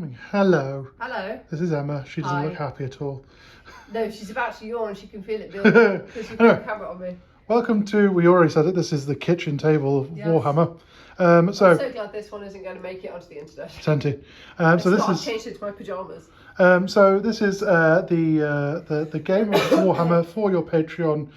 morning. Hello. Hello. This is Emma. She doesn't Hi. look happy at all. No, she's about to yawn. She can feel it building because you've got a camera on me. Welcome to, we already said it, this is the kitchen table of Yes. Warhammer. I'm so glad this one isn't going to make it onto the internet. Plenty. I've changed it to my pyjamas. So this is the game of Warhammer for your Patreon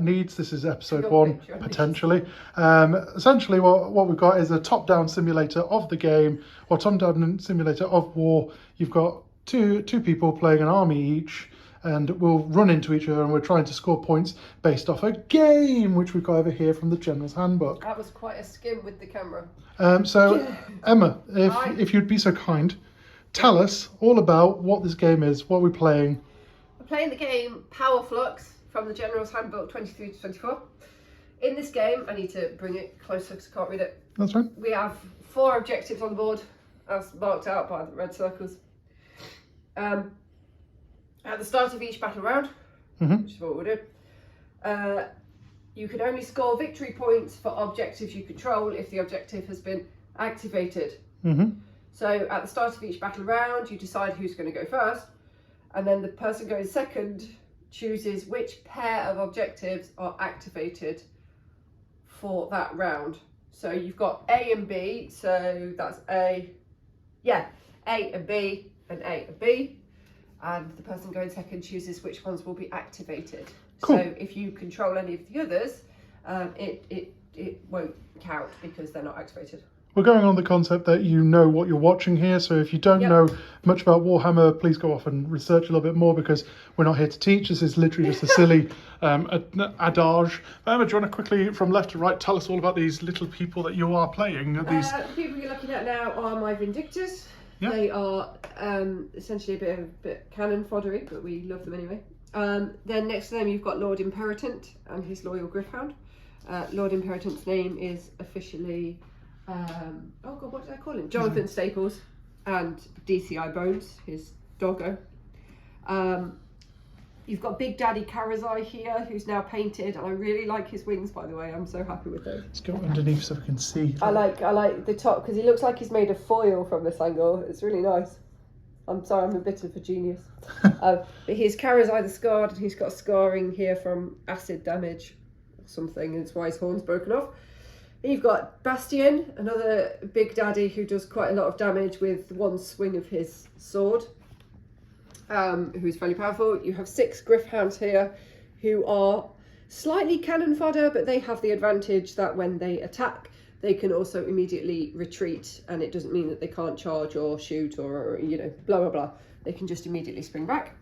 needs. This is episode 1, potentially. Essentially what we've got is a top-down simulator of the game, or top-down simulator of war. You've got two people playing an army each, and we'll run into each other, and we're trying to score points based off a game, which we've got over here from the General's Handbook. That was quite a skim with the camera. Emma, if you'd be so kind, tell us all about what this game is, what we're playing. We're playing the game Power Flux from the General's Handbook 23-24. In this game, I need to bring it closer because I can't read it. That's right. We have 4 objectives on the board, as marked out by the red circles. At the start of each battle round, which is what we'll do, you can only score victory points for objectives you control if the objective has been activated. So at the start of each battle round, you decide who's going to go first, and then the person going second chooses which pair of objectives are activated for that round. So you've got A and B, so that's A and B, and A and B. And the person going second chooses which ones will be activated. Cool. So if you control any of the others, it won't count because they're not activated. We're going on the concept that you know what you're watching here, so if you don't know much about Warhammer, please go off and research a little bit more, because we're not here to teach. This is literally just a silly adage. Emma, do you want to quickly, from left to right, tell us all about these little people that you are playing? The people you're looking at now are my Vindictors. Yep. They are essentially a bit cannon foddery, but we love them anyway. Then next to them you've got Lord-Imperatant and his loyal Gryphound. Lord-Imperatant's name is officially, oh god, what did I call him? Jonathan Staples, and DCI Bones, his doggo. You've got Big Daddy Karazai here, who's now painted, and I really like his wings, by the way. I'm so happy with those. Let's go underneath so we can see. I like the top because he looks like he's made of foil from this angle. It's really nice. I'm sorry, I'm a bit of a genius. But he's Karazai the Scarred, and he's got scarring here from acid damage or something, and it's why his horn's broken off. And you've got Bastian, another Big Daddy who does quite a lot of damage with one swing of his sword. Who's fairly powerful. You have 6 Gryphounds here who are slightly cannon fodder, but they have the advantage that when they attack they can also immediately retreat, and it doesn't mean that they can't charge or shoot or blah blah blah. They can just immediately spring back.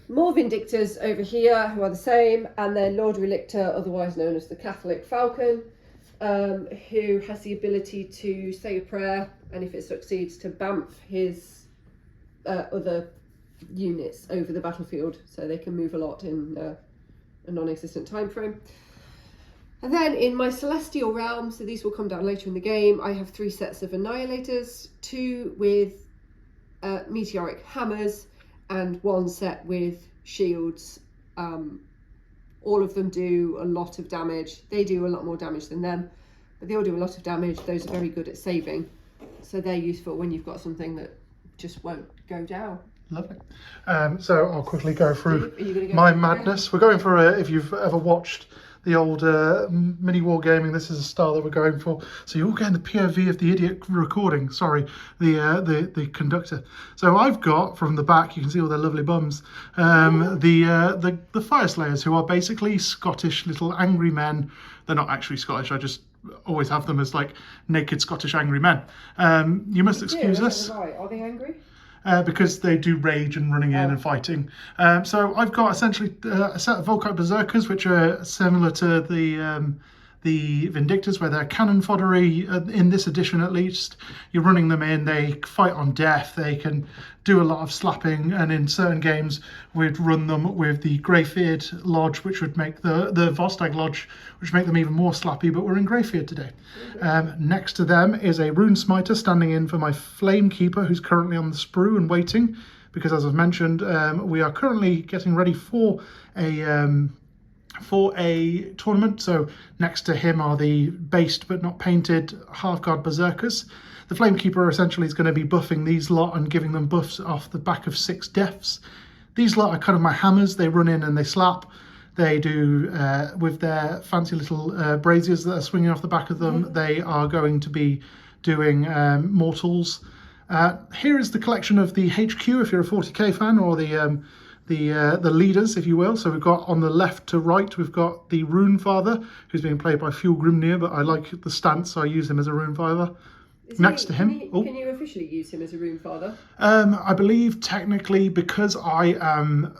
More Vindictors over here who are the same, and then Lord-Relictor, otherwise known as the Catholic Falcon, who has the ability to say a prayer, and if it succeeds, to bamf his other units over the battlefield, so they can move a lot in a non-existent time frame. And then in my celestial realm, so these will come down later in the game, I have 3 sets of Annihilators, 2 with Meteoric Hammers and 1 set with shields. All of them do a lot of damage. They do a lot more damage than them, but they all do a lot of damage. Those are very good at saving, so they're useful when you've got something that just won't go down. Lovely. So I'll quickly go through my madness. We're going for if you've ever watched the old mini wargaming, this is a style that we're going for. So you're all getting the POV of the idiot recording. Sorry, the conductor. So I've got from the back, you can see all their lovely bums. The Fyreslayers, who are basically Scottish little angry men. They're not actually Scottish. I just always have them as like naked Scottish angry men. You must excuse us. Right. Are they angry? Because they do rage and running in and fighting. So I've got essentially a set of Volkite Berserkers, which are similar to the Vindictors, where they're cannon foddery. In this edition at least, you're running them in, they fight on death, they can do a lot of slapping, and in certain games we'd run them with the Greyfeared Lodge, which would make the Vostag Lodge, which would make them even more slappy, but we're in Greyfeared today. Next to them is a Rune Smiter standing in for my Flame Keeper, who's currently on the sprue and waiting, because as I've mentioned, we are currently getting ready for a for a tournament. So next to him are the based but not painted half-guard berserkers. The Flamekeeper essentially is going to be buffing these lot and giving them buffs off the back of 6 deaths. These lot are kind of my hammers. They run in and they slap. They do, with their fancy little braziers that are swinging off the back of them, they are going to be doing mortals. Here is the collection of the HQ, if you're a 40k fan, or the leaders, if you will. So we've got on the left to right, we've got the Rune Father, who's being played by Fuel Grimnir, but I like the stance, so I use him as a Rune Father. Next to him, can you officially use him as a Rune Father? I believe technically, because I am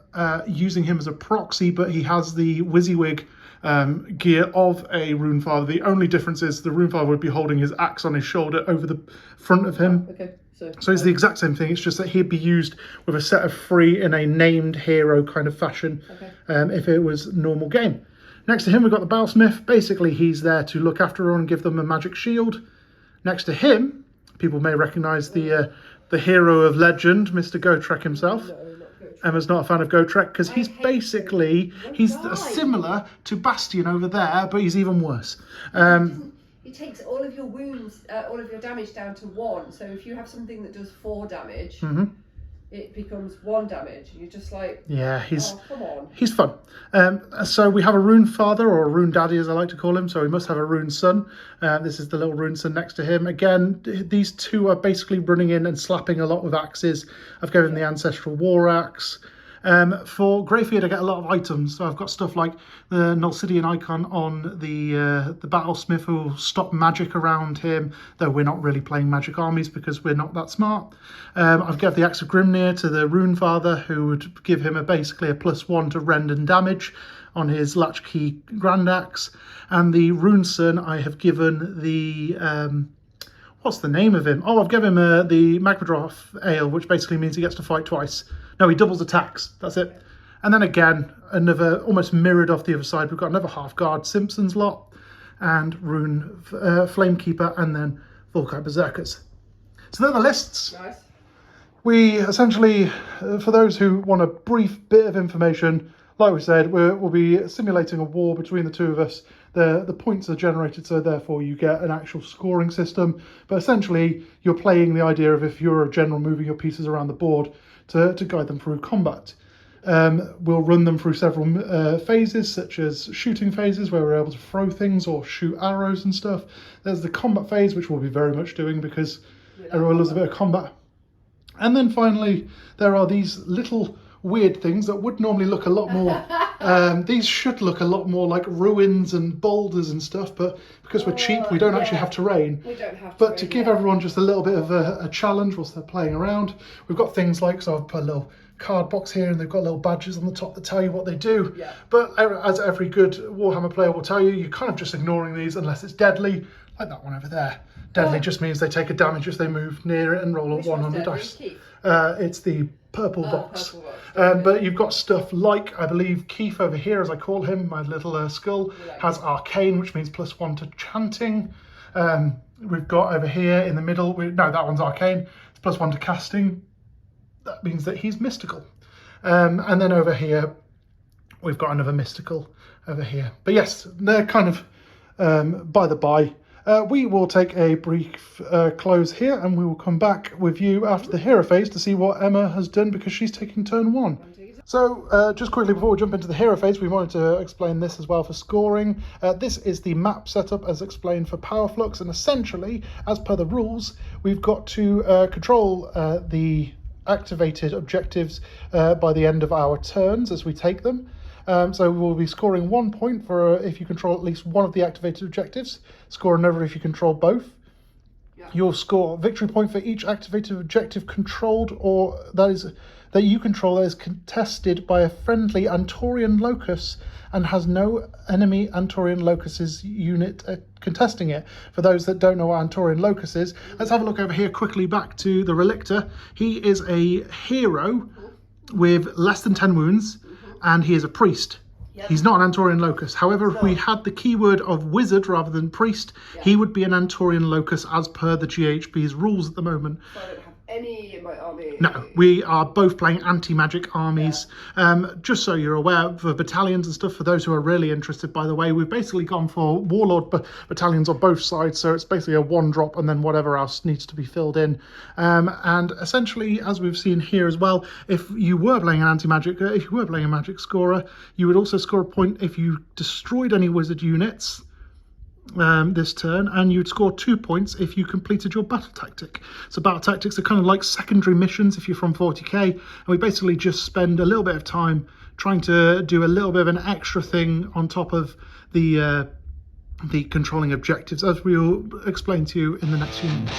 using him as a proxy, but he has the WYSIWYG gear of a Rune Father. The only difference is the Rune Father would be holding his axe on his shoulder over the front of him. Okay. So it's the exact same thing. It's just that he'd be used with a set of 3 in a named hero kind of fashion, if it was normal game. Next to him, we've got the Bowsmith. Basically, he's there to look after everyone and give them a magic shield. Next to him, people may recognise the hero of legend, Mr. Gotrek himself. No, not Gotrek. Emma's not a fan of Gotrek because he's basically, he's similar to Bastian over there, but he's even worse. He takes all of your wounds, all of your damage down to 1. So if you have something that does 4 damage, it becomes 1 damage. And you're just like, yeah, he's come on. He's fun. So we have a Rune Father, or a Rune Daddy as I like to call him. So we must have a Rune Son. This is the little Rune Son next to him. Again, these two are basically running in and slapping a lot with axes. I've given him the Ancestral War Axe. For Greyfield, I get a lot of items. So I've got stuff like the Nulsidian icon on the Battlesmith, who will stop magic around him, though we're not really playing magic armies because we're not that smart. I've got the Axe of Grimnir to the Rune Father, who would give him basically a +1 to rend and damage on his Latchkey Grand Axe. And the Rune Son, I have given the... what's the name of him? Oh, I've given him the Magmadroth Ale, which basically means he gets to fight twice. No, he doubles attacks. That's it. And then again, another almost mirrored off the other side. We've got another half-guard Simpsons lot and Rune Flamekeeper, and then Volkite Berserkers. So they're the lists. Nice. We essentially, for those who want a brief bit of information, like we said, we'll be simulating a war between the two of us. The points are generated, so therefore you get an actual scoring system. But essentially, you're playing the idea of if you're a general moving your pieces around the board to guide them through combat. We'll run them through several phases, such as shooting phases, where we're able to throw things or shoot arrows and stuff. There's the combat phase, which we'll be very much doing because everyone loves a bit of combat. And then finally, there are these little weird things that would normally look a lot more, these should look a lot more like ruins and boulders and stuff, but because we're cheap, we don't actually have terrain. We don't have but to give everyone just a little bit of a challenge whilst they're playing around, we've got things like, so I've put a little card box here and they've got little badges on the top that tell you what they do. Yeah. But as every good Warhammer player will tell you, you're kind of just ignoring these unless it's deadly, like that one over there. Deadly just means they take a damage if they move near it and roll a 1 on the dice. It's the purple box. But you've got stuff like, I believe, Keith over here, as I call him, my little skull, has Arcane, which means +1 to chanting. We've got over here in the middle, no, that one's Arcane, it's +1 to casting. That means that he's mystical. And then over here, we've got another mystical over here. But yes, they're kind of by the by. We will take a brief close here, and we will come back with you after the hero phase to see what Emma has done, because she's taking turn 1. So just quickly before we jump into the hero phase, we wanted to explain this as well for scoring. This is the map setup as explained for Power Flux, and essentially, as per the rules, we've got to control the activated objectives by the end of our turns as we take them. So we'll be scoring 1 point for if you control at least one of the activated objectives, score another if you control both. Yeah. You'll score victory point for each activated objective controlled or that you control that is contested by a friendly Antorian locus and has no enemy Antorian locus's unit contesting it. For those that don't know what Antorian locus is, let's have a look over here quickly back to the Relictor. He is a hero with less than 10 wounds. And he is a priest. Yep. He's not an Antorian locus. However, if we had the keyword of wizard rather than priest, he would be an Antorian locus as per the GHB's rules at the moment. So I don't have any in my army. No, we are both playing anti-magic armies. Just so you're aware, for battalions and stuff, for those who are really interested, by the way, we've basically gone for warlord battalions on both sides, so it's basically a one drop and then whatever else needs to be filled in. And essentially, as we've seen here as well, if you were playing an anti-magic, if you were playing a magic scorer, you would also score a point if you destroyed any wizard units this turn, and you'd score 2 points if you completed your battle tactic. So battle tactics are kind of like secondary missions if you're from 40k, and we basically just spend a little bit of time trying to do a little bit of an extra thing on top of the controlling objectives, as we'll explain to you in the next few minutes.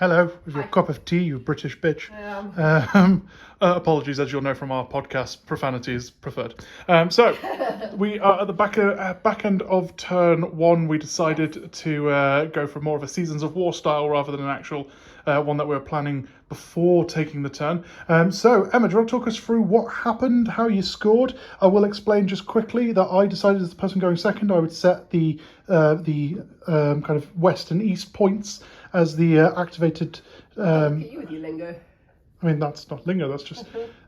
Hello, with your cup of tea, you British bitch. Apologies, as you'll know from our podcast, profanity is preferred. So, we are at the back end of turn 1. We decided to go for more of a Seasons of War style rather than an actual one that we were planning before taking the turn. So, Emma, do you want to talk us through what happened, how you scored? I will explain just quickly that I decided as the person going second, I would set the kind of west and east points as the activated... Look at you with your lingo. I mean, that's not lingo, that's just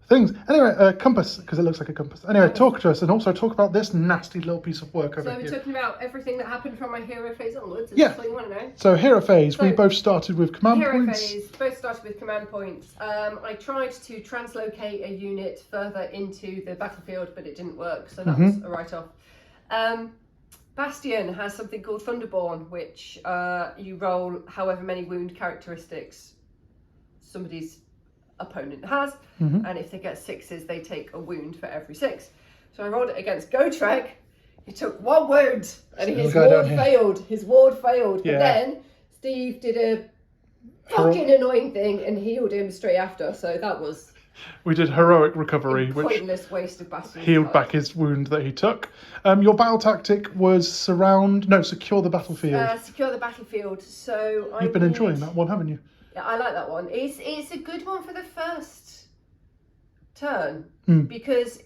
things. Anyway, compass, because it looks like a compass. Anyway, talk to us, and also talk about this nasty little piece of work over here. So we're talking about everything that happened from my hero phase onwards? Yeah. That's what you want to know? So hero phase, we both started with command hero points. Phase, both started with command points. I tried to translocate a unit further into the battlefield, but it didn't work, so that was a write-off. Bastian has something called Thunderborn, which you roll however many wound characteristics somebody's opponent has, and if they get 6s, they take a wound for every 6. So I rolled it against Gotrek. He took 1 wound, and his ward failed. His ward failed, but then Steve did a fucking annoying thing and healed him straight after. So that was... We did heroic recovery, which pointless waste of Bastian's healed back his wound that he took. Your battle tactic was secure the battlefield. Secure the battlefield. So you've been enjoying that one, haven't you? Yeah, I like that one. It's a good one for the first turn because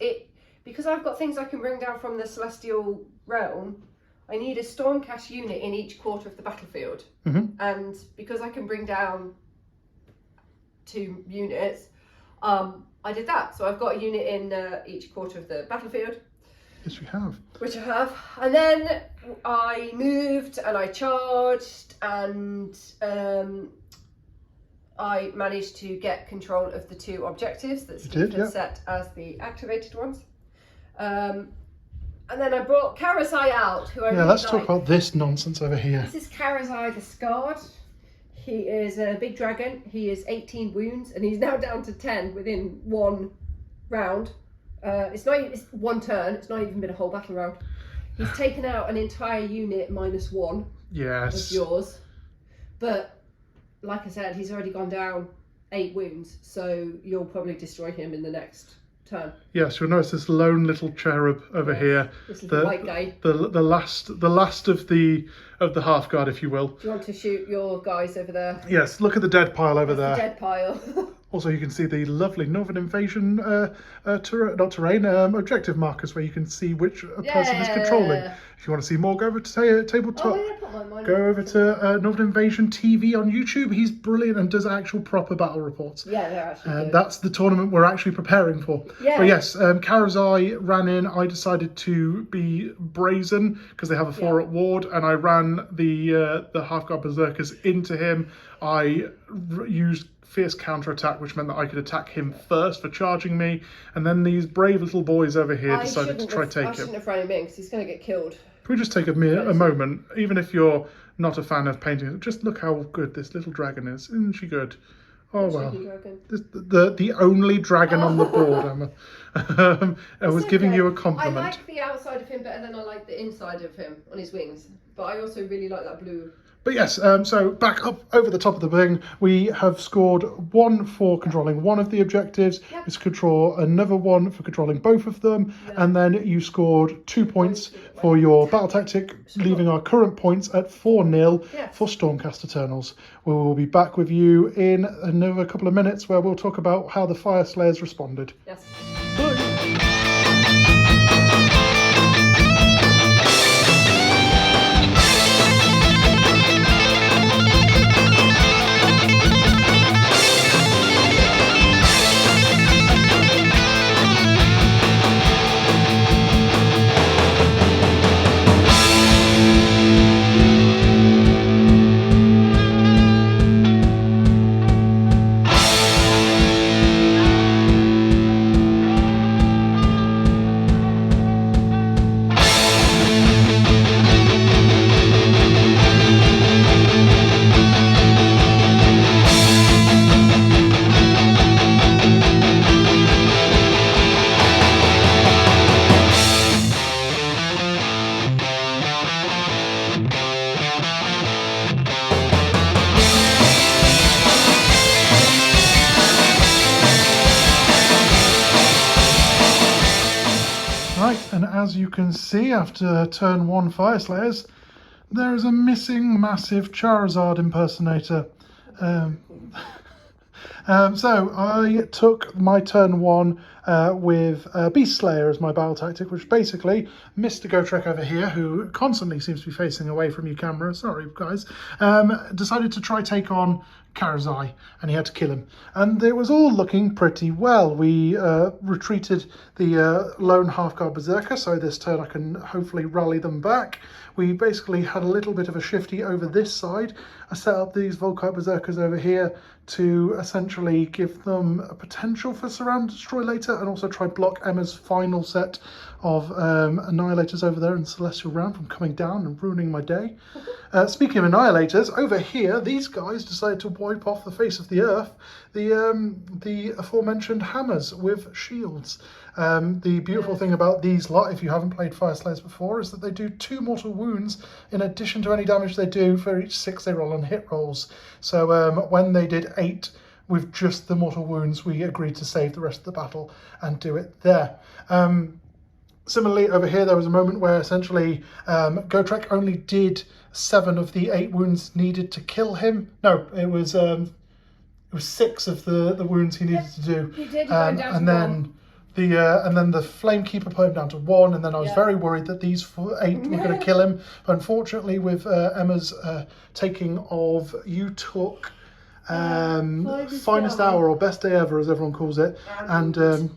I've got things I can bring down from the Celestial Realm. I need a Stormcast unit in each quarter of the battlefield, and because I can bring down 2 units. I did that, so I've got a unit in each quarter of the battlefield. Yes, we have. Which I have. And then I moved and I charged and I managed to get control of the 2 objectives that Steve had set as the activated ones. And then I brought Karazai out, who I really let's talk about this nonsense over here. This is Karazai the Scarred. He is a big dragon. He is 18 wounds, and he's now down to 10 within 1 round. It's 1 turn. It's not even been a whole battle round. He's taken out an entire unit -1. Yes. Of yours. But like I said, he's already gone down 8 wounds, so you'll probably destroy him in the next turn. Yes, you'll notice this lone little cherub over here. This little white guy. The last of the half guard, if you will. Do you want to shoot your guys over there? Yes, look at the dead pile over there. The dead pile. Also, you can see the lovely Northern Invasion objective markers where you can see which person is controlling. If you want to see more, go over to Tabletop. Go over to Northern Invasion TV on YouTube. He's brilliant and does actual proper battle reports. Yeah, they're actually good. That's the tournament we're actually preparing for. Yeah. But yes, Karazai ran in. I decided to be brazen because they have a 4-up ward, and I ran the Half-Guard Berserkers into him. I used fierce counterattack, which meant that I could attack him first for charging me, and then these brave little boys over here decided to try take him. I shouldn't have ran him in because he's going to get killed. Can we just take a moment, even if you're not a fan of painting, just look how good this little dragon is. Isn't she good? Oh well, the only dragon on the board, Emma. I was giving you a compliment. I like the outside of him better than I like the inside of him on his wings, but I also really like that blue. But yes, so back up over the top of the thing, we have scored 1 for controlling one of the objectives. Yep. It's control another 1 for controlling both of them, and then you scored 2 points for your battle tactic, leaving our current points at 4-0 for Stormcast Eternals. We will be back with you in another couple of minutes where we'll talk about how the Fyreslayers responded. Yes. Bye. And as you can see, after turn 1 Fyreslayers, there is a missing massive Charizard impersonator. So I took my turn 1 with Beast Slayer as my battle tactic, which basically Mr. Gotrek over here, who constantly seems to be facing away from your camera, sorry guys, decided to try take on Karazai, and he had to kill him. And it was all looking pretty well. We retreated the lone Half-Guard Berserker, so this turn I can hopefully rally them back. We basically had a little bit of a shifty over this side. I set up these Volkite Berserkers over here to essentially give them a potential for Surround Destroy later, and also try block Emma's final set of Annihilators over there in Celestial Realm from coming down and ruining my day. Speaking of Annihilators, over here, these guys decided to wipe off the face of the earth the aforementioned hammers with shields. The beautiful thing about these lot, if you haven't played Fyreslayers before, is that they do 2 mortal wounds in addition to any damage they do for each 6 they roll on hit rolls. So when they did 8 with just the mortal wounds, we agreed to save the rest of the battle and do it there. Similarly, over here, there was a moment where essentially Gotrek only did 7 of the 8 wounds needed to kill him. No, it was 6 of the wounds he needed to do. He did, down to and then the Flamekeeper put him down to 1, and then I was very worried that these 8 were going to kill him. But unfortunately, with Emma's taking of, you took Finest Hour, or Best Day Ever, as everyone calls it, and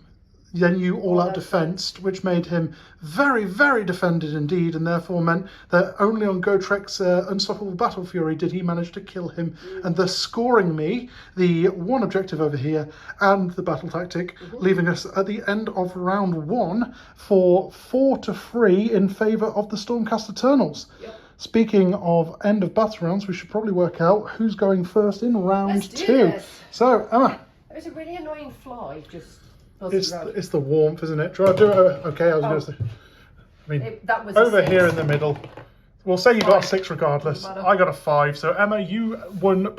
then you all-out defensed, which made him very, very defended indeed, and therefore meant that only on Gotrek's Unstoppable Battle Fury did he manage to kill him, and thus scoring me the 1 objective over here and the battle tactic, leaving us at the end of round 1 for 4-3 in favour of the Stormcast Eternals. Yep. Speaking of end of battle rounds, we should probably work out who's going first in round 2. So, Emma. There's a really annoying fly just... It's the warmth, isn't it? Try to do it. Okay, I was going to say. I mean, that was over here in the middle. We'll say you got a 6 regardless. I got a 5. So Emma, you won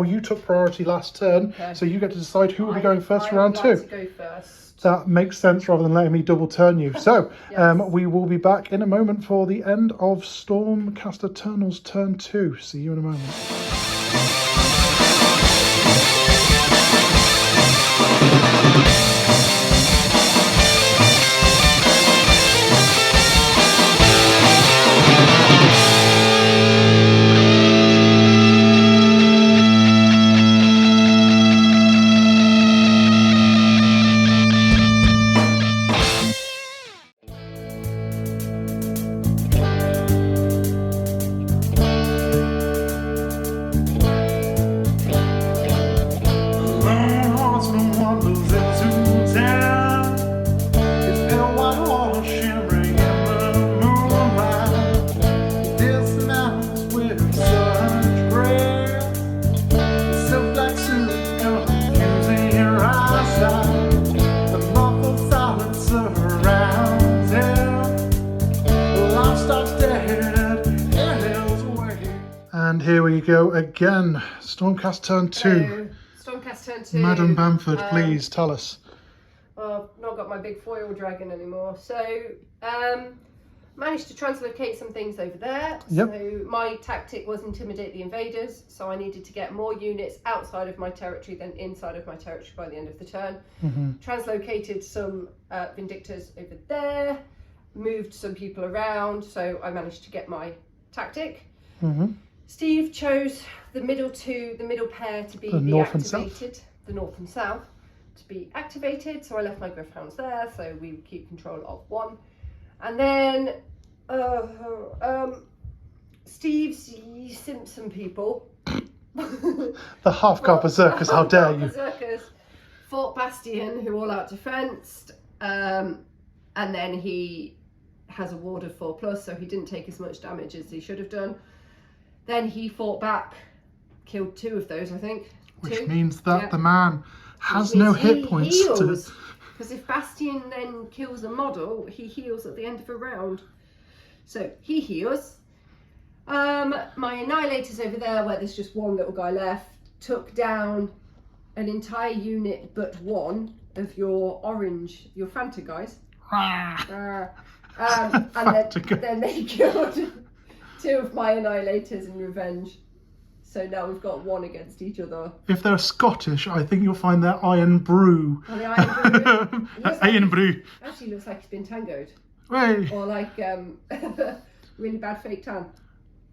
you took priority last turn. Okay. So you get to decide who will be going first for round 2. To go first. That makes sense rather than letting me double turn you. So we will be back in a moment for the end of Stormcast Eternals turn 2. See you in a moment. And here we go again. Stormcast turn 2. So, Stormcast turn 2. Madam Bamford, please tell us. Well, I've not got my big foil dragon anymore. So, managed to translocate some things over there. Yep. So my tactic was intimidate the invaders. So I needed to get more units outside of my territory than inside of my territory by the end of the turn. Translocated some Vindictors over there. Moved some people around. So I managed to get my tactic. Steve chose the middle pair to be deactivated. The north and south to be activated. So I left my Gryph-hounds there. So we would keep control of one. And then Steve's Simpson people. The half-guard berserkers, how dare you. Berserkers fought Bastian, who all out defensed. And then he has a ward of 4+, so he didn't take as much damage as he should have done. Then he fought back, killed 2 of those, I think. Which means that the man has no hit points. Because if Bastian then kills a model, he heals at the end of a round. So he heals. My Annihilators over there, where there's just one little guy left, took down an entire unit but one of your orange, your Fanta guys. And then they killed 2 of my Annihilators in revenge. So now we've got 1 against each other. If they're Scottish, I think you'll find their Iron Brew. Oh, the Iron Brew. Iron Brew. Actually looks like it's been tangoed. Right. Or like really bad fake tan.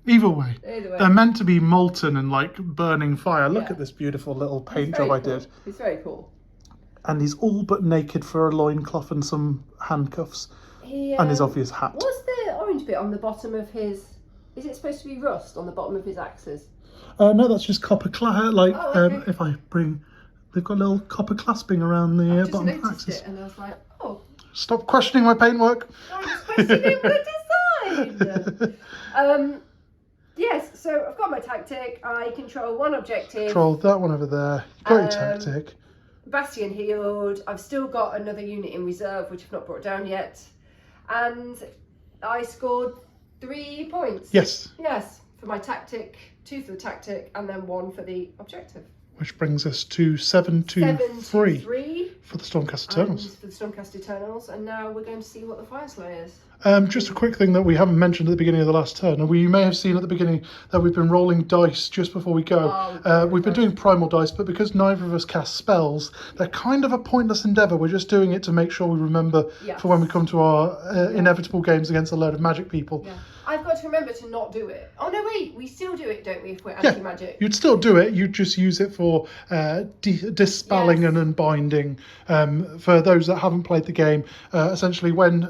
Either way. Either way. They're meant to be molten and like burning fire. Look at this beautiful little paint job I did. It's very cool. And he's all but naked for a loincloth and some handcuffs. And his obvious hat. What's the orange bit on the bottom of his... Is it supposed to be rust on the bottom of his axes? No, that's just copper like okay. if I bring, they've got a little copper clasping around the bottom of the axis. It and I was like, oh. Stop questioning my paintwork. I'm just questioning the design. Yes, so I've got my tactic. I control 1 objective. Control that one over there. Got your tactic. Bastian healed. I've still got another unit in reserve, which I've not brought down yet. And I scored 3 points. Yes. Yes, for my tactic, 2 for the tactic, and then 1 for the objective. Which brings us to 7-3 for the Stormcast Eternals. For the Stormcast Eternals, and now we're going to see what the Fyreslayers. Just a quick thing that we haven't mentioned at the beginning of the last turn, and we may have seen at the beginning that we've been rolling dice just before we go. We've been doing primal dice, but because neither of us cast spells, they're kind of a pointless endeavour. We're just doing it to make sure we remember for when we come to our inevitable games against a load of magic people. Yeah. I've got to remember to not do it. Oh no, wait, we still do it, don't we, if we're anti-magic? You'd still do it, you'd just use it for dispelling and unbinding. For those that haven't played the game, essentially when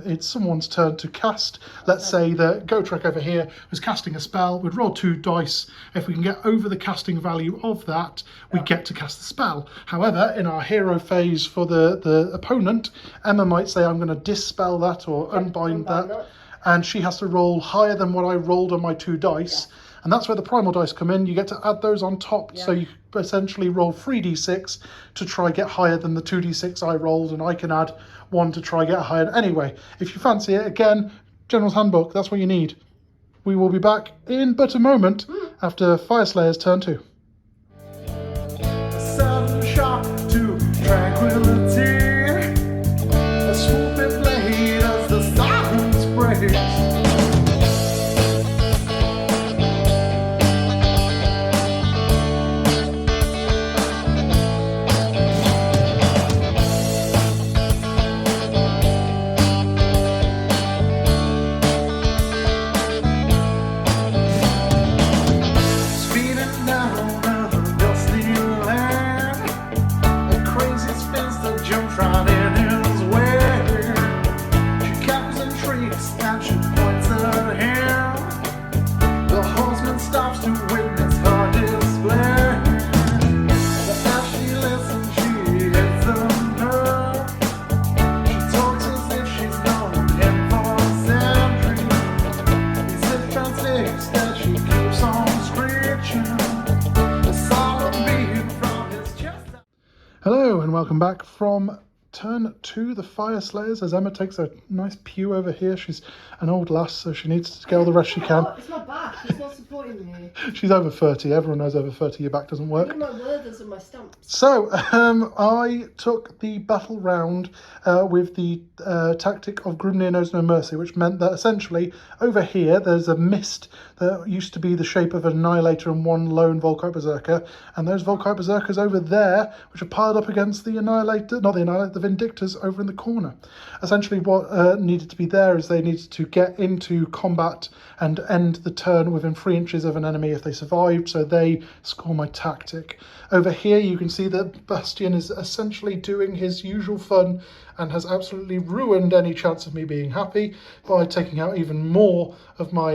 it's someone's turn to cast, let's say that Gotrek over here was casting a spell, we'd roll 2 dice. If we can get over the casting value of that, we get to cast the spell. However, in our hero phase for the opponent, Emma might say, I'm going to dispel that or unbind that. And she has to roll higher than what I rolled on my 2 dice. And that's where the primal dice come in. You get to add those on top. So you essentially roll 3d6 to try get higher than the 2d6 I rolled. And I can add 1 to try get higher. Anyway, if you fancy it, again, General's Handbook, that's what you need. We will be back in but a moment after Fyreslayers turn 2. Sudden shock to tranquility. A swooping blade as the silence breaks. Hello and welcome back from turn 2, the Fyreslayers, as Emma takes a nice pew over here. She's an old lass, so she needs to get all the rest she can. It's not bad. back. He's not supporting me. She's over 30. Everyone knows over 30 your back doesn't work. Look at my worders and my stamps. So, I took the battle round with the tactic of Grimnir Knows No Mercy, which meant that essentially over here there's a mist that used to be the shape of an Annihilator and one lone Volkite Berserker, and those Volkite Berserkers over there, which are piled up against the Annihilator, not the Annihilator, the Vindictors over in the corner. Essentially what needed to be there is they needed to get into combat and end the turn within 3 inches of an enemy if they survived, so they score my tactic. Over here you can see that Bastian is essentially doing his usual fun and has absolutely ruined any chance of me being happy by taking out even more of my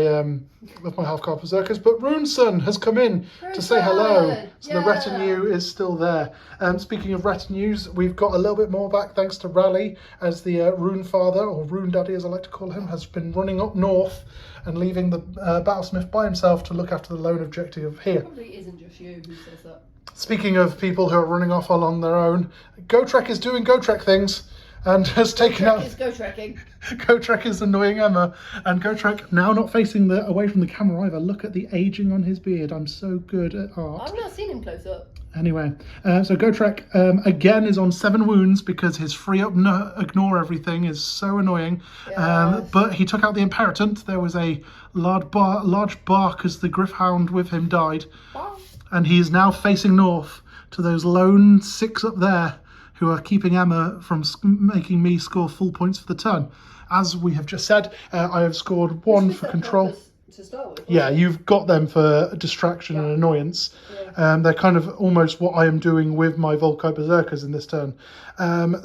half-guard berserkers. But Runeson has come in to say hello, so the retinue is still there. Speaking of retinues, we've got a little bit more back thanks to Rally, as the Rune Father, or Rune Daddy as I like to call him, has been running up north and leaving the Battlesmith by himself to look after the lone objective here. It probably isn't just you who says that. Speaking of people who are running off along their own, GoTrek is doing GoTrek things and has taken out... GoTrekking. GoTrek is annoying Emma, and GoTrek now not facing away from the camera either. Look at the aging on his beard. I'm so good at art. I've not seen him close up. Anyway, so GoTrek again is on 7 wounds because his free up ignore everything is so annoying. Yes. But he took out the Imperatant. There was a large bark as the Griffhound with him died. Wow. And he is now facing north to those lone 6 up there who are keeping Emma from making me score full points for the turn. As we have just said, I have scored 1 for control. To start with, yeah, you've got them for distraction and annoyance. Yeah. They're kind of almost what I am doing with my Volkite Berserkers in this turn.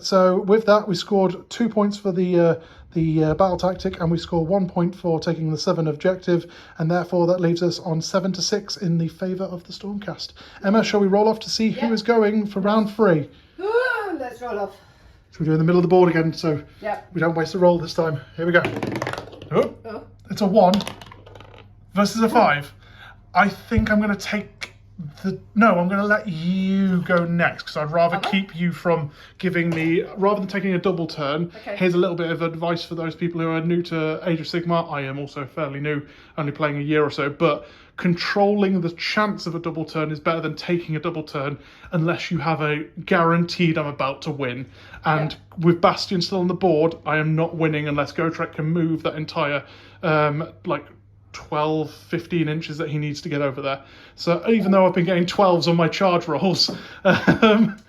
So with that, we scored 2 points for the battle tactic, and we score 1 point for taking the 7 objective, and therefore that leaves us on 7-6 in the favour of the Stormcast. Emma, shall we roll off to see who is going for round 3? Let's roll off. Should we do in the middle of the board again so we don't waste a roll this time? Here we go. Oh. It's a 1 versus a 5. I think I'm going to take No, I'm going to let you go next because I'd rather keep you from giving me, rather than taking a double turn. Here's a little bit of advice for those people who are new to Age of Sigmar. I am also fairly new, only playing a year or so, but controlling the chance of a double turn is better than taking a double turn unless you have a guaranteed I'm about to win. And with Bastian still on the board, I am not winning unless GoTrek can move that entire 12, 15 inches that he needs to get over there. So even though I've been getting 12s on my charge rolls,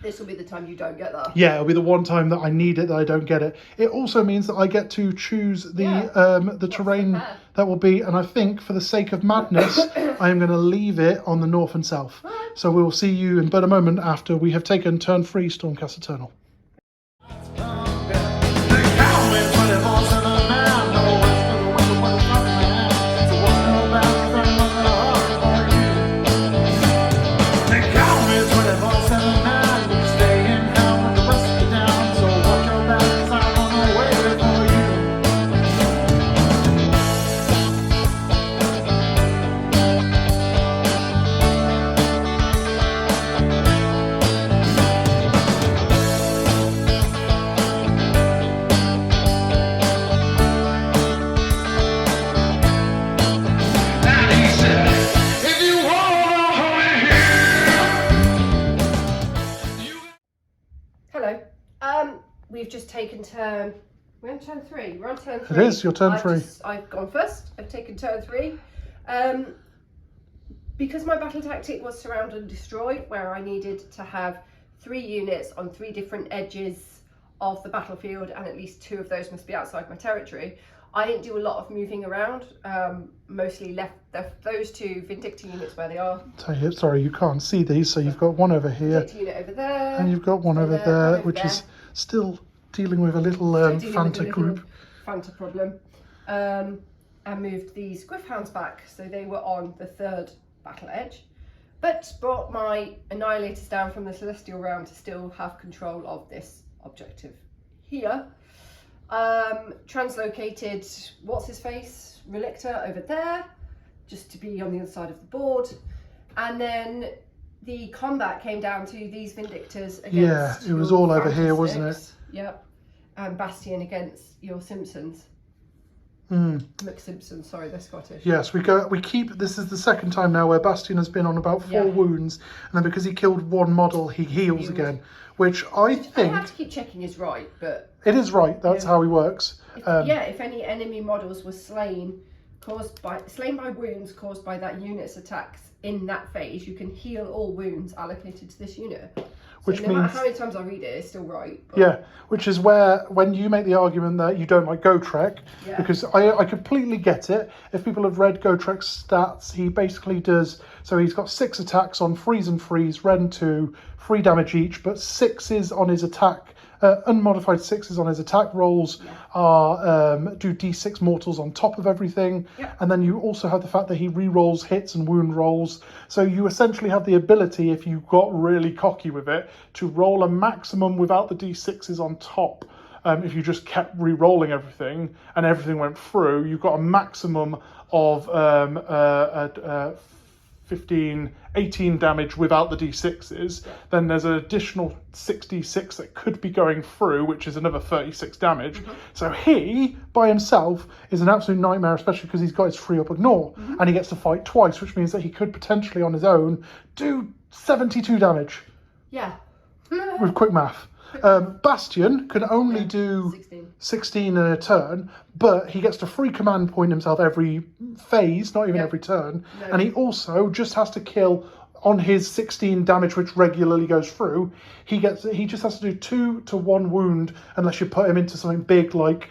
this will be the time you don't get that. Yeah, it'll be the one time that I need it that I don't get it. It also means that I get to choose the terrain that will be, and I think for the sake of madness, I am going to leave it on the north and south. So we will see you in but a moment after we have taken turn 3 Stormcast Eternal. We've just taken turn. We're on turn 3. We're on turn 3. It is your turn 3. I've gone first. I've taken turn 3. Because my battle tactic was surround and destroy, where I needed to have 3 units on 3 different edges of the battlefield, and at least 2 of those must be outside my territory. I didn't do a lot of moving around. Mostly left those 2 Vindictor units where they are. Sorry, you can't see these, so you've got one over here. Vindictor unit over there. And you've got one over there, which is still dealing with a little Fanta group. Fanta problem. And moved these Griffhounds back, so they were on the 3rd battle edge. But brought my Annihilators down from the Celestial Realm to still have control of this objective here. Translocated, what's his face? Relictor over there, just to be on the other side of the board. And then the combat came down to these Vindictors against... Yeah, it was all over here, wasn't it? Yep. And Bastian against your Simpsons. McSimpson, sorry, they're Scottish. Yes, we keep, this is the second time now where Bastian has been on about 4 wounds, and then because he killed one model, he heals again, which I think... I have to keep checking is right, but... It is right, that's how he works. If any enemy models were slain by wounds caused by that unit's attacks in that phase, you can heal all wounds allocated to this unit. So no matter how many times I read it, it's still right. But... Yeah, which is where, when you make the argument that you don't like Gotrek, because I completely get it. If people have read Gotrek's stats, he basically does, so he's got 6 attacks on freeze and freeze, Ren 2, 3 damage each, but 6s on his attack, unmodified 6s on his attack rolls are do d6 mortals on top of everything, and then you also have the fact that he re-rolls hits and wound rolls, so you essentially have the ability, if you got really cocky with it, to roll a maximum without the d6s on top. If you just kept re-rolling everything and everything went through, you've got a maximum of 18 damage without the d6s, then there's an additional 6d6 that could be going through, which is another 36 damage. So he, by himself, is an absolute nightmare, especially because he's got his free up ignore, and he gets to fight twice, which means that he could potentially, on his own, do 72 damage. Yeah. With quick math. Bastian can only do 16 in a turn, but he gets to free command point himself every phase, not even every turn, and he also just has to kill on his 16 damage, which regularly goes through. He just has to do 2 to 1 wound unless you put him into something big like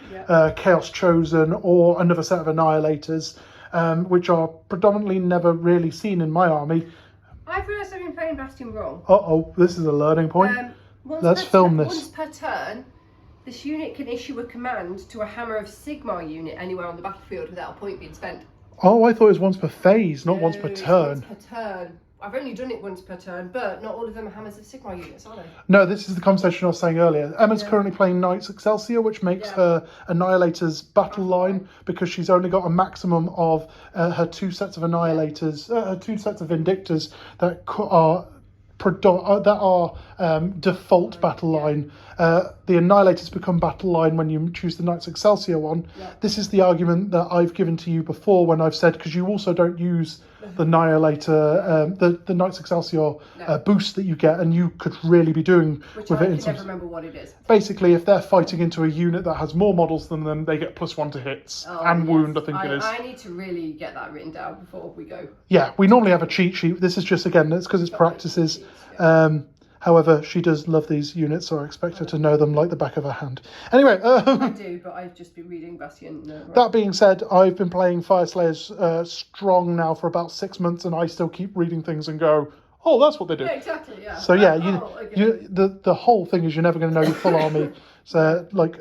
Chaos Chosen or another set of Annihilators, which are predominantly never really seen in my army. I've realised I've been playing Bastian wrong. This is a learning point. Let's film this. Once per turn, this unit can issue a command to a Hammer of Sigmar unit anywhere on the battlefield without a point being spent. Oh, I thought it was once per phase, not once per turn. Once per turn. I've only done it once per turn, but not all of them are Hammers of Sigmar units, are they? No, this is the conversation I was saying earlier. Emma's currently playing Knights Excelsior, which makes her Annihilator's battle line, because she's only got a maximum of her 2 sets of Annihilators, her 2 sets of Vindictors that are default battle line. The Annihilators become battle line when you choose the Knights Excelsior one. This is the argument that I've given to you before when I've said, because you also don't use the Annihilator, the Knights Excelsior boost that you get, and you could really be doing with it. I can never remember what it is. Basically, if they're fighting into a unit that has more models than them, they get +1 to hits and wound, I think it is. I need to really get that written down before we go. Yeah, we normally have a cheat sheet. This is just, again, it's because it's practices. However, she does love these units, so I expect her to know them like the back of her hand. Anyway, I do, but I've just been reading Bastian. That being said, I've been playing Fyreslayers strong now for about 6 months, and I still keep reading things and go, oh, that's what they do. Yeah, exactly. Yeah. So the whole thing is you're never going to know your full army. So like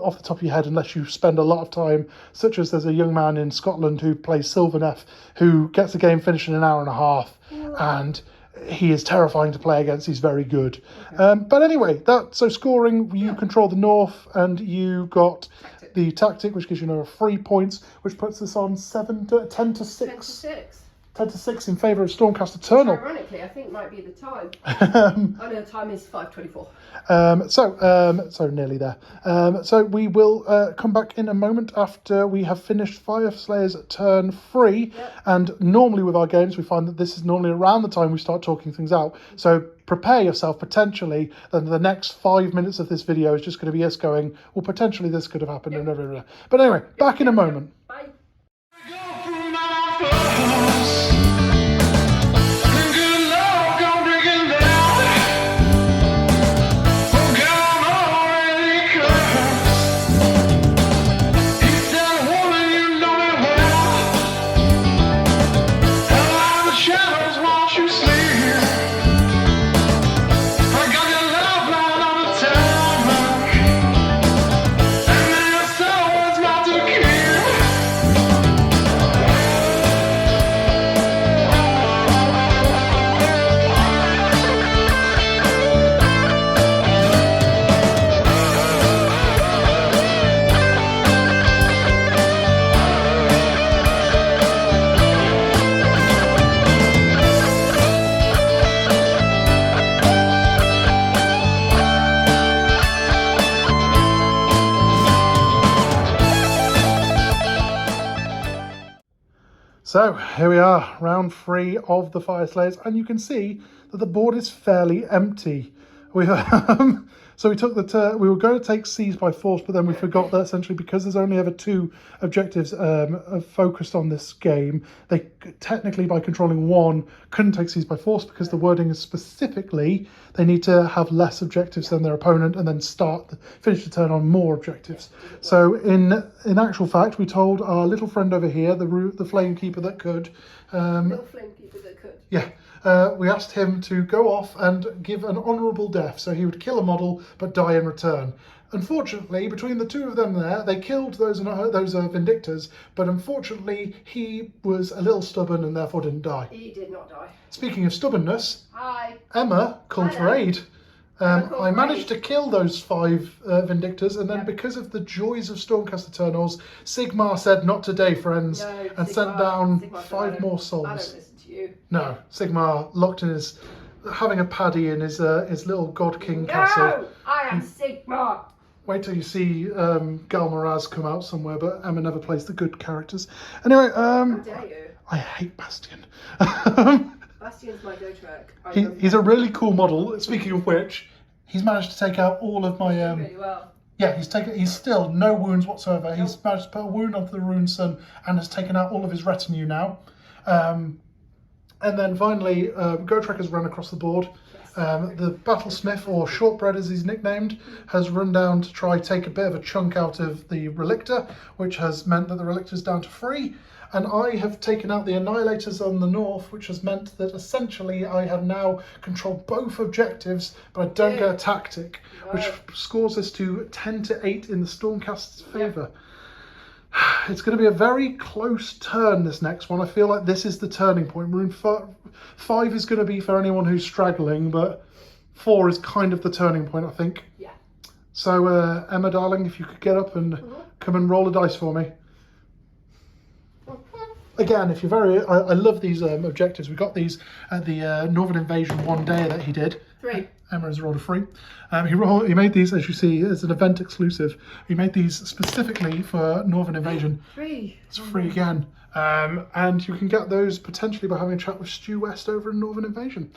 off the top of your head, unless you spend a lot of time, such as there's a young man in Scotland who plays Sylvaneth, who gets a game finished in an hour and a half, and he is terrifying to play against. He's very good. But anyway, so scoring, you control the north, and you got the tactic, which gives you another 3 points, which puts us on 10 to 6. 10 to 6 in favour of Stormcast Eternal. Ironically, I think might be the time. I know the time is 5:24. So nearly there. So we will come back in a moment after we have finished Fyreslayers turn 3. And normally with our games, we find that this is normally around the time we start talking things out. So prepare yourself potentially that the next 5 minutes of this video is just going to be us going, well, potentially this could have happened. And but anyway, back in a moment. Bye. So here we are, round 3 of the Fyreslayers, and you can see that the board is fairly empty. We so we took the we were going to take Seize by Force, but then we forgot that essentially because there's only ever 2 objectives focused on this game, they technically by controlling 1 couldn't take Seize by Force because the wording is specifically they need to have less objectives than their opponent and then finish the turn on more objectives. So in actual fact, we told our little friend over here, the Flamekeeper that could, Little Flamekeeper that could. yeah. We asked him to go off and give an honourable death, so he would kill a model but die in return. Unfortunately, between the 2 of them there, they killed those Vindictors, but unfortunately he was a little stubborn and therefore didn't die. He did not die. Speaking of stubbornness, Hi. Emma called for aid. I managed to kill those 5 Vindictors, and then because of the joys of Stormcast Eternals, Sigmar said, "Not today, friends," and sent down 5 more souls. I don't listen to you. No, Sigmar locked in having a paddy in his little God King castle. No, I am Sigmar. Wait till you see Galmaraz come out somewhere, but Emma never plays the good characters. Anyway, How dare you? I hate Bastian. Bastian's my go-track. He's a really cool model. Speaking of which, he's managed to take out all of my... really well. Yeah, he's still no wounds whatsoever. Nope. He's managed to put a wound onto the Rune Sun and has taken out all of his retinue now. And then finally, Gotrek has run across the board. The Battlesmith, or Shortbread as he's nicknamed, has run down to try take a bit of a chunk out of the Relictor, which has meant that the Relictor's down to 3. And I have taken out the Annihilators on the north, which has meant that essentially I have now controlled both objectives, but I don't get a tactic, which scores us to 10-8 in the Stormcast's favour. It's going to be a very close turn, this next one. I feel like this is the turning point. Rune 5 is going to be for anyone who's straggling, but 4 is kind of the turning point, I think. Yeah. So, Emma, darling, if you could get up and come and roll a dice for me. Again, if you're I love these objectives. We got these at the Northern Invasion one day that he did. 3. Emma has rolled a 3. He made these, as you see, as an event exclusive. He made these specifically for Northern Invasion. 3. It's free again. And you can get those potentially by having a chat with Stu West over in Northern Invasion.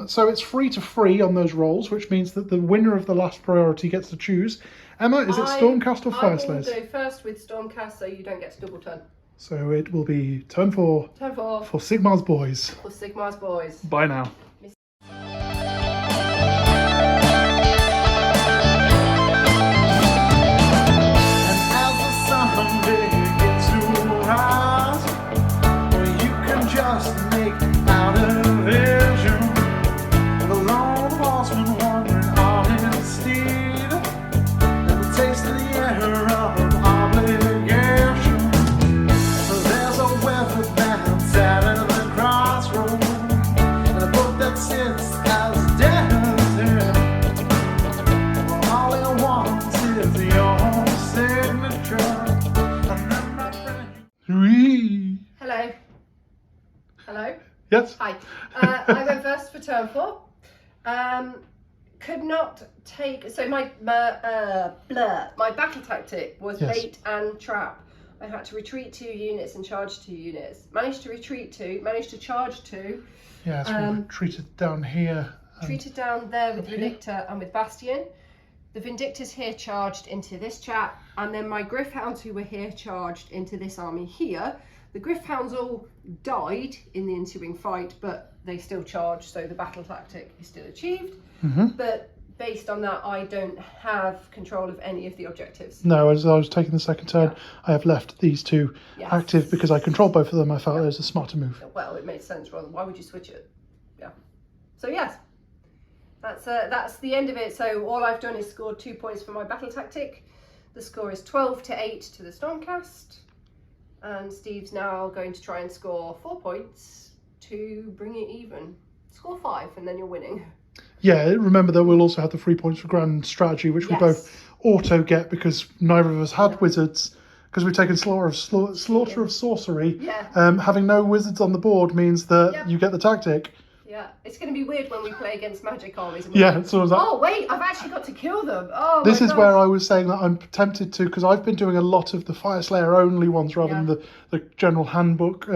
So it's free to free on those rolls, which means that the winner of the last priority gets to choose. Emma, is it Stormcast or Fyreslayers? I will go first with Stormcast so you don't get to double turn. So it will be turn 4 for Sigmar's boys. For Sigmar's boys. Bye now. Hello? Yes? Hi. I went first for turn 4. Could not take... So my battle tactic was bait and trap. I had to retreat 2 units and charge 2 units. Managed to retreat 2, managed to charge 2. Yeah, so we retreated down here. Retreated down there with Relictor and with Bastian. The Vindictors here charged into this chap, and then my Gryph-hounds who were here charged into this army here. The Gryph-hounds all died in the ensuing fight, but they still charged, so the battle tactic is still achieved. But based on that, I don't have control of any of the objectives. No, as I was taking the second turn, I have left these 2 active because I control both of them. I felt it was a smarter move. Well, it made sense, rather. Why would you switch it? Yeah. So yes, that's the end of it. So all I've done is scored 2 points for my battle tactic. The score is 12-8 to the Stormcast. And Steve's now going to try and score 4 points to bring it even. Score 5 and then you're winning. Yeah, remember that we'll also have the 3 points for Grand Strategy, which we both auto get because neither of us had wizards. Because we've taken Slaughter of Sorcery. Having no wizards on the board means that you get the tactic. Yeah, it's going to be weird when we play against magic armies. And Yeah, so was that. Oh wait, I've actually got to kill them. Oh, this my is gosh. where I was saying that I'm tempted to, because I've been doing a lot of the Fyreslayer only ones rather than the general handbook,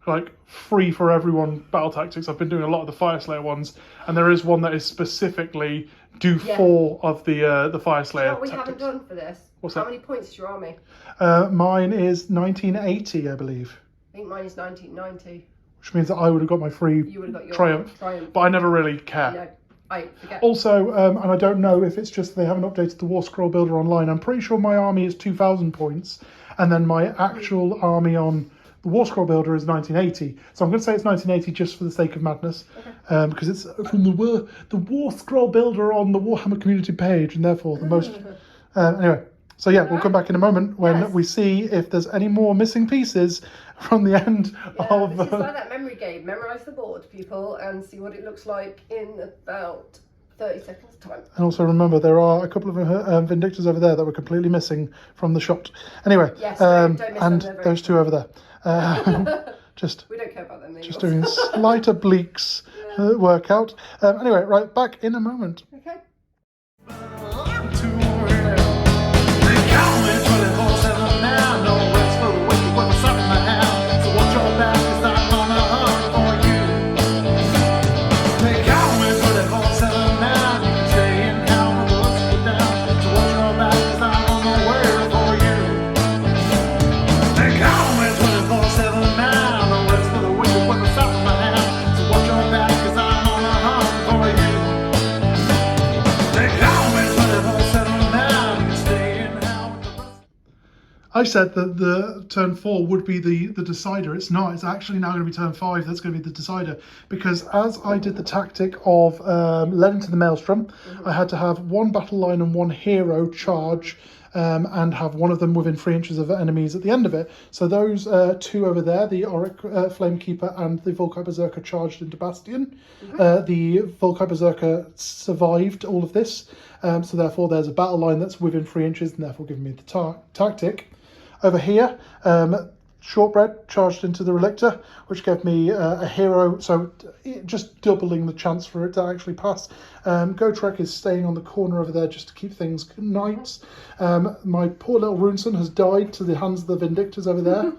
like free for everyone battle tactics. I've been doing a lot of the Fyreslayer ones, and there is one that is specifically do 4 of the Fyreslayer. Do you know what we tactics. haven't done for this? What's How that? many points is your army? Mine is 1980, I believe. I think mine is 1990. Which means that I would have got my free You would have got your triumph. But I never really care. No, I forget. Also, and I don't know if it's just they haven't updated the War Scroll Builder online. I'm pretty sure my army is 2,000 points, and then my actual army on the War Scroll Builder is 1980. So I'm going to say it's 1980 just for the sake of madness, because it's from the War Scroll Builder on the Warhammer community page, and therefore the most. Anyway. So yeah, we'll come back in a moment when we see if there's any more missing pieces from the end of... This is like that memory game. Memorise the board, people, and see what it looks like in about 30 seconds time. And also remember, there are a couple of Vindictors over there that were completely missing from the shot. Anyway, don't miss and them, those two over there. Just we don't care about them. Just doing slight obliques workout. Anyway, right, back in a moment. Okay. I said that the turn 4 would be the decider. It's not. It's actually now going to be turn 5 that's going to be the decider. Because as I did the tactic of led into the Maelstrom, I had to have 1 battle line and 1 hero charge and have one of them within 3 inches of enemies at the end of it. So those 2 over there, the Auric Flamekeeper and the Volkite Berserker, charged into Bastian. The Volkite Berserker survived all of this. So therefore there's a battle line that's within 3 inches and therefore giving me the tactic. Over here, Shortbread charged into the Relictor, which gave me a hero, so just doubling the chance for it to actually pass. Gotrek is staying on the corner over there just to keep things nice. My poor little Runeson has died to the hands of the Vindictors over there.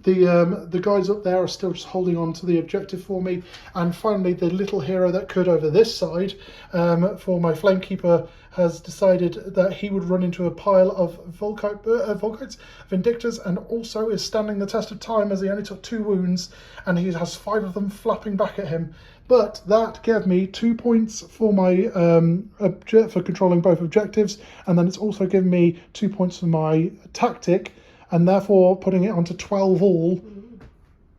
The guys up there are still just holding on to the objective for me. And finally, the little hero that could over this side, for my Flamekeeper, has decided that he would run into a pile of Volkites, Vindictors, and also is standing the test of time as he only took 2 wounds, and he has 5 of them flapping back at him. But that gave me 2 points for my for controlling both objectives, and then it's also given me 2 points for my tactic, and therefore putting it onto 12 all,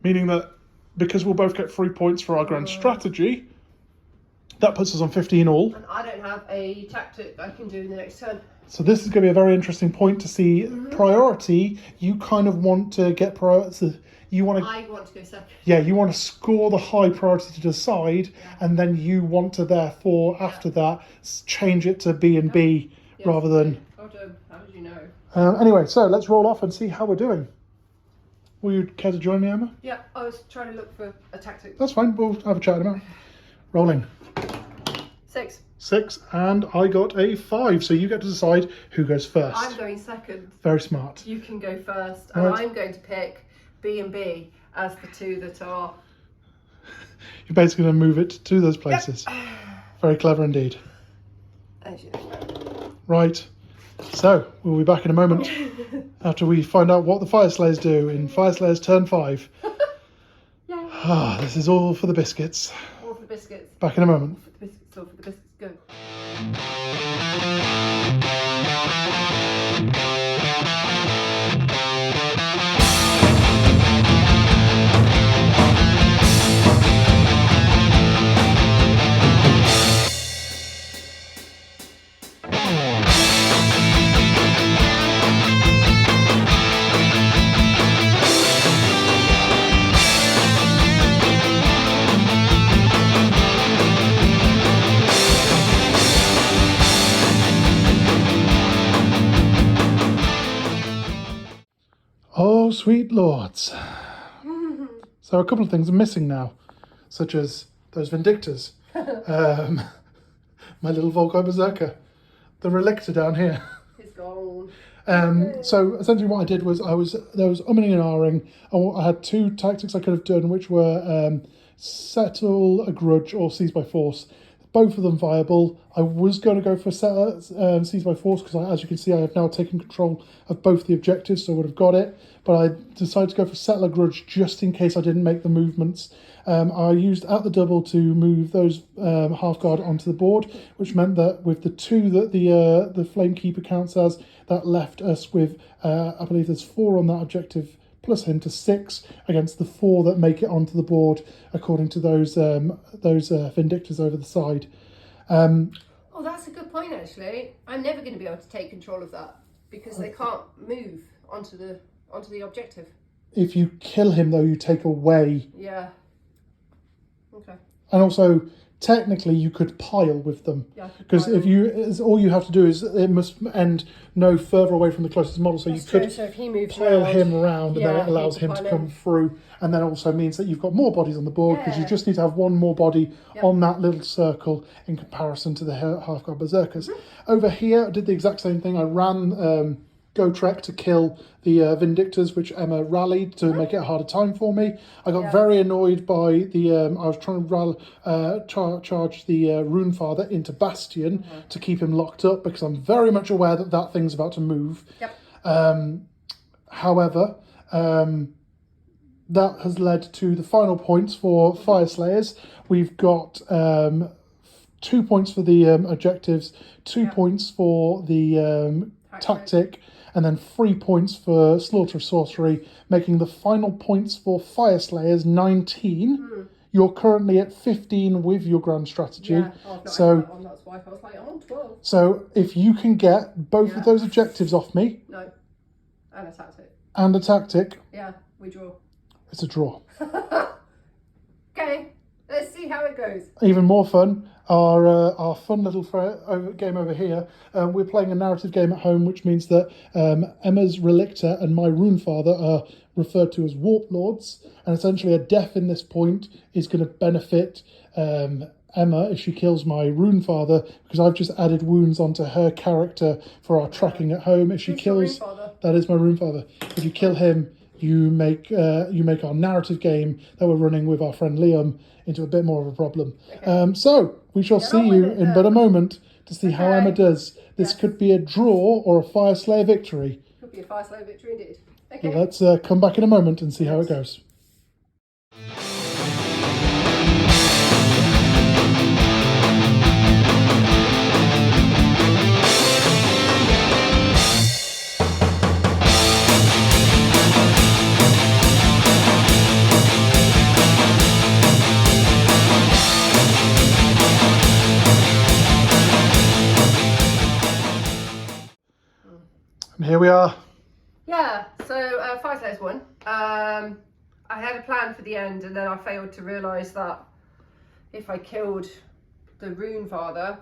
meaning that because we'll both get 3 points for our grand strategy, that puts us on 15 all. And I don't have a tactic I can do in the next turn. So this is going to be a very interesting point to see priority. You kind of want to get priority. I want to go second. Yeah, you want to score the high priority to decide, and then you want to therefore after that change it to B and B rather than. How did you know? Anyway, so let's roll off and see how we're doing. Will you care to join me, Emma? Yeah, I was trying to look for a tactic. That's fine. We'll have a chat in a minute. Rolling. 6, and I got a 5. So you get to decide who goes first. I'm going second. Very smart. You can go first, and Right. I'm going to pick B and B as the 2 that are. You're basically going to move it to those places. Yep. Very clever indeed. As you know. Right. So we'll be back in a moment after we find out what the Fyreslayers do in Fyreslayers turn 5. Yeah. This is all for the biscuits. All for the biscuits. Back in a moment. All for the biscuits. All for the biscuits. Go. Oh, sweet lords. So a couple of things are missing now, such as those Vindictors. My little Volkite Berserker. The Relictor down here. It's gone. So essentially what I did was there was umming and ahhing. I had two tactics I could have done, which were settle a grudge or seize by force. Both of them viable. I was going to go for seize by force because, as you can see, I have now taken control of both the objectives, so I would have got it. But I decided to go for settle a grudge just in case I didn't make the movements. I used at the double to move those half guard onto the board, which meant that with the 2 that the Flamekeeper counts as, that left us with I believe there's 4 on that objective plus him to 6 against the 4 that make it onto the board, according to those Vindictors over the side. Oh, that's a good point, actually. I'm never going to be able to take control of that because they can't move onto the objective. If you kill him, though, you take away. Yeah. Okay. And also, technically, you could pile with them. Yeah. Because all you have to do is it must end no further away from the closest model. So that's you could so if he moves pile him around, and then it allows him to come through. And then also means that you've got more bodies on the board because you just need to have one more body on that little circle in comparison to the half-guard Berserkers. Over here, I did the exact same thing. I ran Gotrek to kill the Vindictors, which Emma rallied to make it a harder time for me. I got very annoyed by the... I was trying to charge the Runefather into Bastian to keep him locked up because I'm very much aware that that thing's about to move. However, that has led to the final points for Fyreslayers. We've got 2 points for the objectives, 2 points for the tactic, and then 3 points for Slaughter of Sorcery, making the final points for Fyreslayers 19. You're currently at 15 with your grand strategy. Yeah, so that's why I was like, I'm on 12. So if you can get both of those objectives off me... No, and a tactic. And a tactic... Yeah, we draw. It's a draw. Okay, let's see how it goes. Even more fun, our fun little game over here. We're playing a narrative game at home, which means that Emma's Relictor and my Runefather are referred to as Warp Lords, and essentially a death in this point is going to benefit Emma if she kills my Runefather, because I've just added wounds onto her character for our tracking at home. If she kills, that is my Runefather. If you kill him, you make our narrative game that we're running with our friend Liam into a bit more of a problem. Okay. So we shall see you in but a moment to see how Emma does. This could be a draw or a Fyreslayer victory. Could be a Fyreslayer victory indeed. Okay. So let's come back in a moment and see how it goes. And here we are. Yeah, so Fyreslayers won. I had a plan for the end, and then I failed to realise that if I killed the Runefather,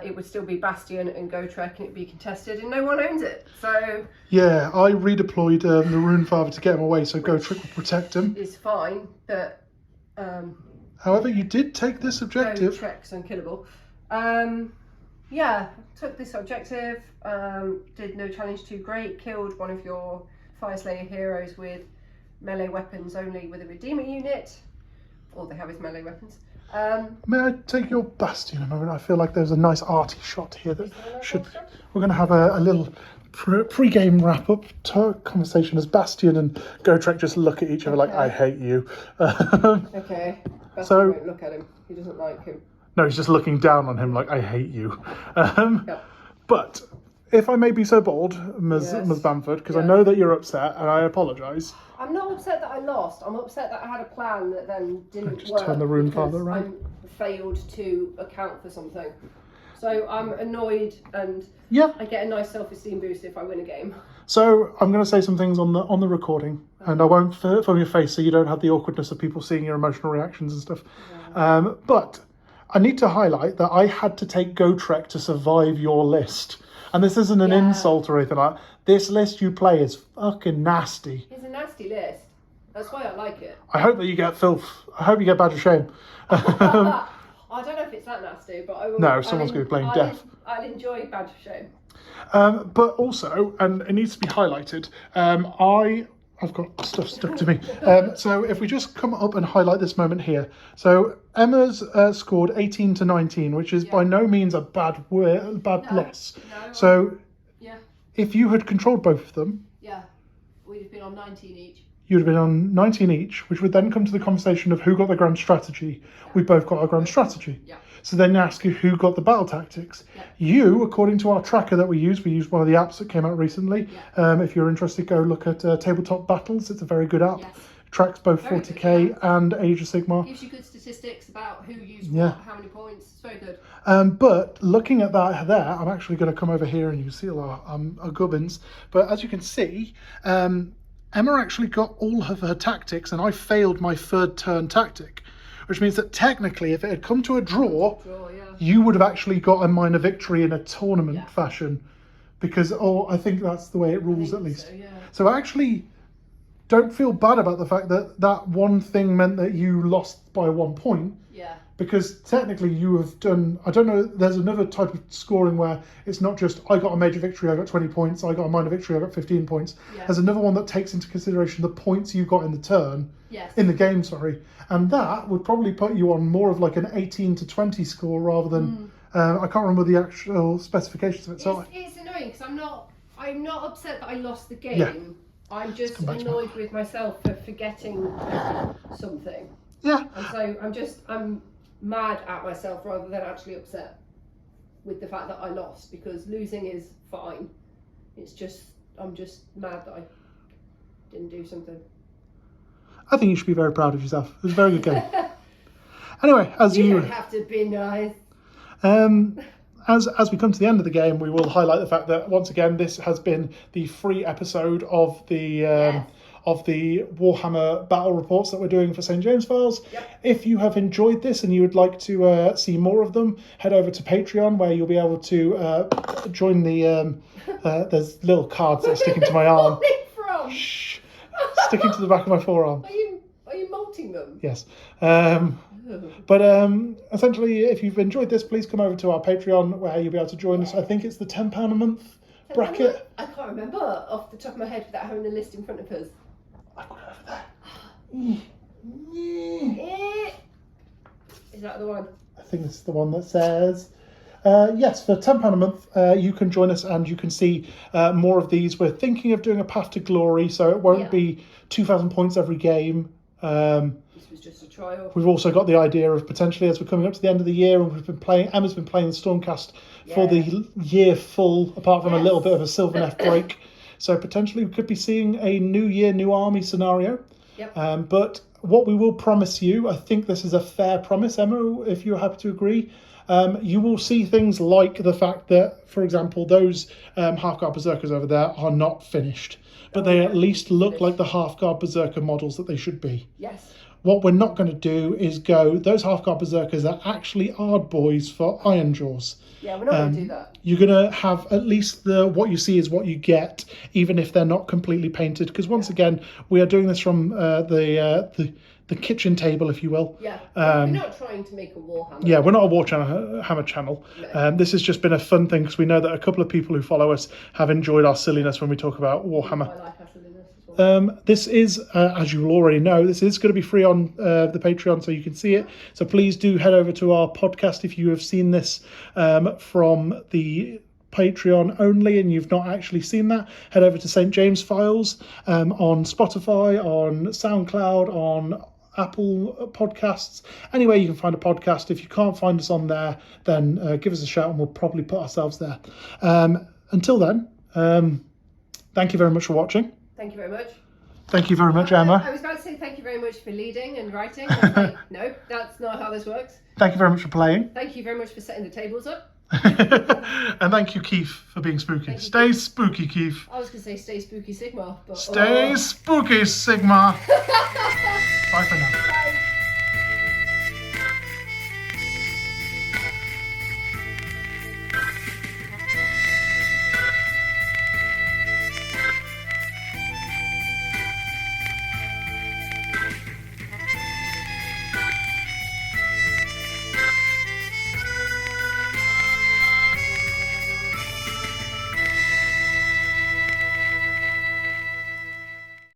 it would still be Bastian and Gotrek, and it'd be contested, and no one owns it. So yeah, I redeployed the Runefather to get him away, so Gotrek would protect him. It's fine, but however, you did take this objective. Gotrek's unkillable. Yeah, took this objective, did no challenge too great, killed one of your Fyreslayer heroes with melee weapons only with a Redeemer unit. All they have is melee weapons. May I take your Bastion a moment? I feel like there's a nice arty shot here that should... We're going to have a little pre-game wrap-up conversation as Bastian and Gotrek just look at each other like, I hate you. Okay, Bastian won't look at him. He doesn't like him. No, he's just looking down on him like, I hate you. But if I may be so bold, Ms. Bamford, because I know that you're upset, and I apologise. I'm not upset that I lost. I'm upset that I had a plan that then didn't just work. Turn the Runefather around. I failed to account for something. So I'm annoyed, and I get a nice self-esteem boost if I win a game. So I'm going to say some things on the recording, and I won't film your face so you don't have the awkwardness of people seeing your emotional reactions and stuff. But I need to highlight that I had to take Gotrek to survive your list. And this isn't an insult or anything like that. This list you play is fucking nasty. It's a nasty list. That's why I like it. I hope that you get filth. I hope you get badge of shame. I don't know if it's that nasty, but I will. No, someone's going to be playing death. I'll enjoy badge of shame. But also, and it needs to be highlighted, I've got stuff stuck to me. So if we just come up and highlight this moment here. So Emma's scored 18 to 19, which is by no means a bad loss. No, so if you had controlled both of them, we'd have been on 19 each. You'd have been on 19 each, which would then come to the conversation of who got the grand strategy. We both got our grand strategy. So then ask you who got the battle tactics. You, according to our tracker that we used one of the apps that came out recently. If you're interested, go look at Tabletop Battles. It's a very good app. Tracks both 40k and Age of Sigmar. Gives you good statistics about who used what, how many points. It's very good. But looking at that there, I'm actually going to come over here and you can see all our gubbins. But as you can see, Emma actually got all of her tactics and I failed my third turn tactic. Which means that technically, if it had come to a draw, you would have actually got a minor victory in a tournament fashion. Because, I think that's the way it rules at least. So I actually don't feel bad about the fact that that one thing meant that you lost by 1 point. Because technically you have done, I don't know, there's another type of scoring where it's not just, I got a major victory, I got 20 points, I got a minor victory, I got 15 points. There's another one that takes into consideration the points you got in the turn, in the game, and that would probably put you on more of like an 18 to 20 score rather than, I can't remember the actual specifications of it. So it's annoying because I'm not upset that I lost the game. I'm just annoyed with myself for forgetting something. And so I'm mad at myself rather than actually upset with the fact that I lost, because losing is fine. It's just, I'm just mad that I didn't do something. I think you should be very proud of yourself. It was a very good game. Anyway, you don't have to be nice. As we come to the end of the game, we will highlight the fact that once again this has been the free episode of the Warhammer battle reports that we're doing for St. James Files. If you have enjoyed this and you would like to see more of them, head over to Patreon, where you'll be able to join the there's little cards that are sticking to my arm. Shh. Sticking to the back of my forearm. Are you molting them? Yes. But essentially, if you've enjoyed this, please come over to our Patreon, where you'll be able to join us. I think it's the £10 a month bracket. I can't remember off the top of my head without having the list in front of us. I've got it over there. Is that the one? I think this is the one that says, yes, for £10 a month, you can join us and you can see more of these. We're thinking of doing a Path to Glory, so it won't be 2,000 points every game. This was just a trial. We've also got the idea of potentially, as we're coming up to the end of the year, and Emma's been playing the Stormcast for the year full, apart from a little bit of a Sylvaneth break. So potentially we could be seeing a new year, new army scenario. But what we will promise you, I think this is a fair promise, Emma, if you're happy to agree, you will see things like the fact that, for example, those half-guard berserkers over there are not finished, but they at least look like the half-guard berserker models that they should be. What we're not going to do is go, those half-guard berserkers are actually Ard boys for Iron Jaws. We're not going to do that. You're going to have at least what you see is what you get, even if they're not completely painted. Because once again, we are doing this from the kitchen table, if you will. We're not trying to make a Warhammer. We're not a Warhammer channel. No. This has just been a fun thing because we know that a couple of people who follow us have enjoyed our silliness when we talk about Warhammer. I like our silliness as well. This is, as you will already know, this is going to be free on the Patreon, so you can see it. So please do head over to our podcast if you have seen this from the Patreon only and you've not actually seen that. Head over to St. James Files on Spotify, on SoundCloud, on Apple Podcasts, anywhere you can find a podcast. If you can't find us on there, then give us a shout and we'll probably put ourselves there. Until then, thank you very much for watching. Thank you very much. Thank you very much, Emma. I was about to say thank you very much for leading and writing. No, that's not how this works. Thank you very much for playing. Thank you very much for setting the tables up. And thank you, Keith, for being spooky. Stay spooky, Keith. I was going to say stay spooky, Sigma. But stay spooky, Sigma. Bye for now. Bye.